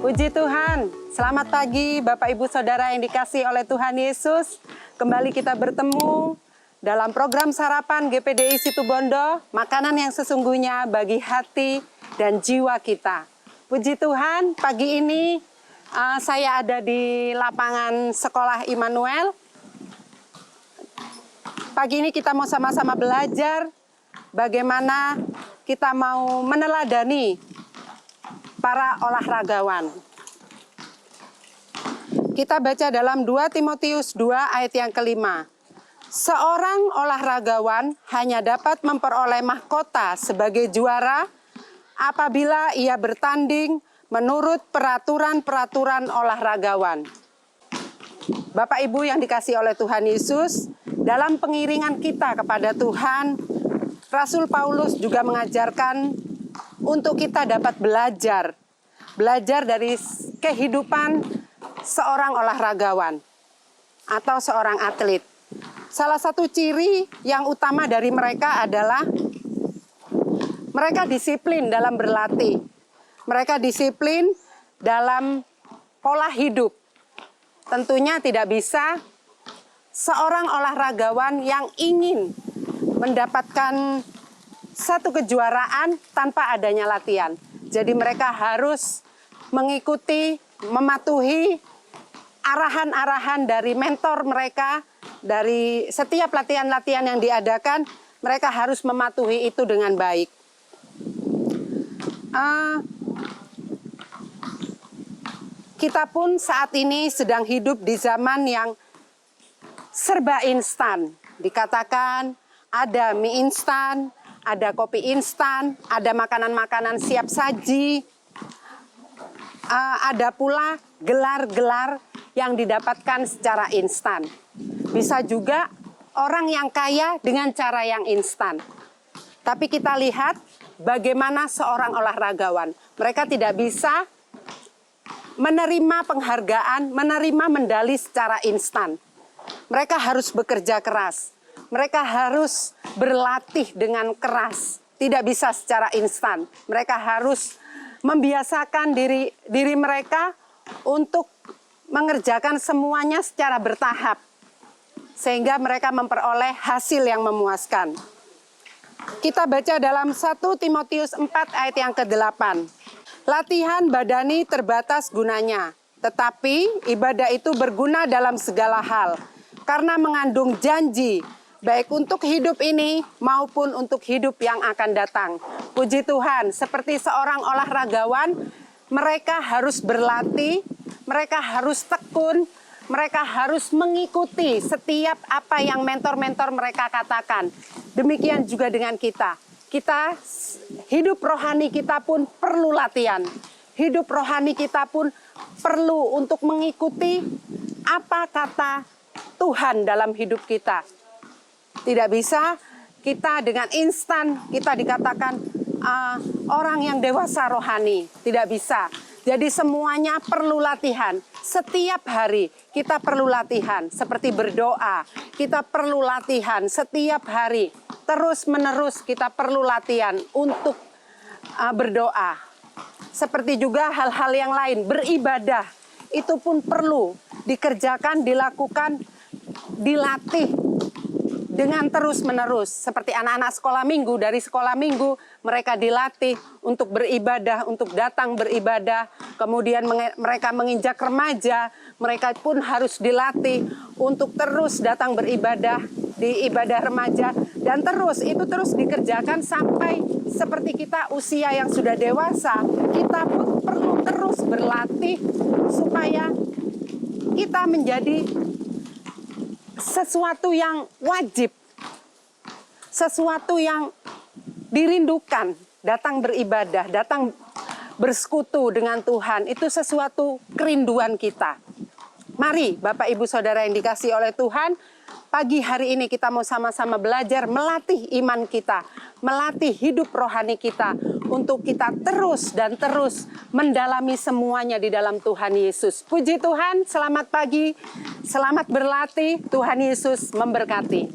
Puji Tuhan, selamat pagi Bapak Ibu Saudara yang dikasihi oleh Tuhan Yesus. Kembali kita bertemu dalam program sarapan GPDI Situbondo, makanan yang sesungguhnya bagi hati dan jiwa kita. Puji Tuhan, pagi ini saya ada di lapangan sekolah Immanuel. Pagi ini kita mau sama-sama belajar bagaimana kita mau meneladani para olahragawan. Kita baca dalam 2 Timotius 2 ayat yang kelima. Seorang olahragawan hanya dapat memperoleh mahkota sebagai juara apabila ia bertanding menurut peraturan-peraturan olahragawan. Bapak Ibu yang dikasihi oleh Tuhan Yesus, dalam pengiringan kita kepada Tuhan, Rasul Paulus juga mengajarkan untuk kita dapat belajar dari kehidupan seorang olahragawan atau seorang atlet. Salah satu ciri yang utama dari mereka adalah mereka disiplin dalam berlatih. Mereka disiplin dalam pola hidup. Tentunya tidak bisa seorang olahragawan yang ingin mendapatkan satu kejuaraan tanpa adanya latihan. Jadi mereka harus mengikuti, mematuhi arahan-arahan dari mentor mereka, dari setiap latihan-latihan yang diadakan, mereka harus mematuhi itu dengan baik. Kita pun saat ini sedang hidup di zaman yang serba instan. Dikatakan ada mie instan, ada kopi instan, ada makanan-makanan siap saji, ada pula gelar-gelar yang didapatkan secara instan. Bisa juga orang yang kaya dengan cara yang instan. Tapi kita lihat bagaimana seorang olahragawan. Mereka tidak bisa menerima penghargaan, menerima medali secara instan. Mereka harus bekerja keras. Mereka harus berlatih dengan keras, tidak bisa secara instan. Mereka harus membiasakan diri mereka untuk mengerjakan semuanya secara bertahap, sehingga mereka memperoleh hasil yang memuaskan. Kita baca dalam 1 Timotius 4 ayat yang ke-8. Latihan badani terbatas gunanya, tetapi ibadah itu berguna dalam segala hal, karena mengandung janji, baik untuk hidup ini maupun untuk hidup yang akan datang. Puji Tuhan, seperti seorang olahragawan, mereka harus berlatih, mereka harus tekun, mereka harus mengikuti setiap apa yang mentor-mentor mereka katakan. Demikian juga dengan kita. Kita, hidup rohani kita pun perlu latihan. Hidup rohani kita pun perlu untuk mengikuti apa kata Tuhan dalam hidup kita. Tidak bisa kita dengan instan kita dikatakan orang yang dewasa rohani. Tidak bisa. Jadi semuanya perlu latihan. Setiap hari kita perlu latihan. Seperti berdoa, kita perlu latihan setiap hari. Terus menerus kita perlu latihan untuk berdoa. Seperti juga hal-hal yang lain, beribadah. Itu pun perlu dikerjakan, dilakukan, dilatih dengan terus-menerus. Seperti anak-anak sekolah minggu, dari sekolah minggu mereka dilatih untuk beribadah, untuk datang beribadah. Kemudian mereka menginjak remaja, mereka pun harus dilatih untuk terus datang beribadah di ibadah remaja. Dan itu terus dikerjakan sampai seperti kita usia yang sudah dewasa. Kita pun perlu terus berlatih supaya kita menjadi sesuatu yang wajib, sesuatu yang dirindukan, datang beribadah, datang bersekutu dengan Tuhan, itu sesuatu kerinduan kita. Mari Bapak Ibu Saudara yang dikasihi oleh Tuhan, pagi hari ini kita mau sama-sama belajar melatih iman kita, melatih hidup rohani kita, untuk kita terus dan terus mendalami semuanya di dalam Tuhan Yesus. Puji Tuhan, selamat pagi, selamat berlatih, Tuhan Yesus memberkati.